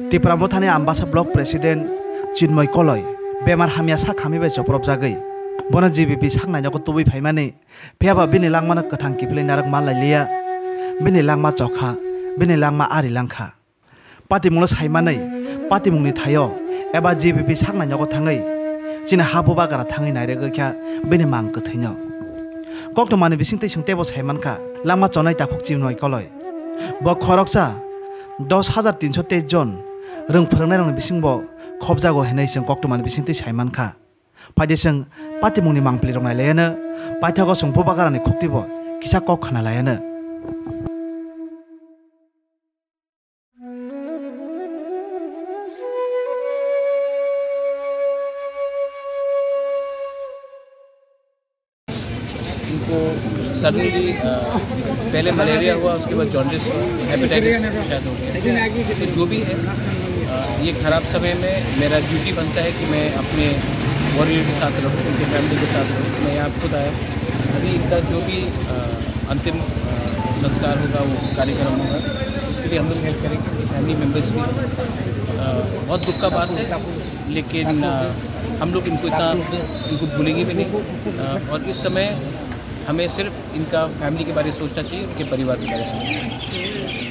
त्रिपुरा थाने आम्बासा block president चिन्मय कलय बेमार हामिया सा खामिबाय जप्रब जागै बना जीबीपी साखनायखौ तुबै फाइमानै फेयाबा बिनि लांमानो कथां किफलै नारक मालायलिया बिनि लांमा चखा बिनि लांमा आरि लांखा पार्टी मुंनो साइमानै पार्टी मुंनि थायो एबा जीबीपी साखनायखौ थाङै जिना हाबु बागारा थाङै नायरेगैख्या बिनि मां कथैनो कक्टमानि बिसिंतै सोंतेबो साइमानखा लांमा चनाय ताखुक चिन्मय कलय ब खरकसा 10,323 जन रों फोरोंनाय बिसिंबो खबजागो हेनै जों कक्टमानि बिसिंतै साइमानखा फायदे जों पार्टी मुंनि मांप्लि रंनाय लायानो पाइथागो संफु बागारानि खुक्तिबो किसा कक खाना लायानो इनको सडनली पहले मलेरिया हुआ, उसके बाद जॉन्डिस हुआ, हेपेटाइटिस शायद हो गया। तो जो भी है ये ख़राब समय में मेरा ड्यूटी बनता है कि मैं अपने वॉरियर के साथ रहूँ, उनके फैमिली के साथ रहूँ। मैं यहाँ खुद आया। अभी इनका जो भी अंतिम संस्कार होगा, वो कार्यक्रम होगा, उसके लिए हम लोग हेल्प करेंगे। फैमिली मेम्बर्स भी बहुत दुख का बात है, लेकिन हम लोग इनको भूलेंगे भी नहीं। और इस समय हमें सिर्फ इनका फैमिली के बारे में सोचना चाहिए, उनके परिवार के बारे में सोचना चाहिए।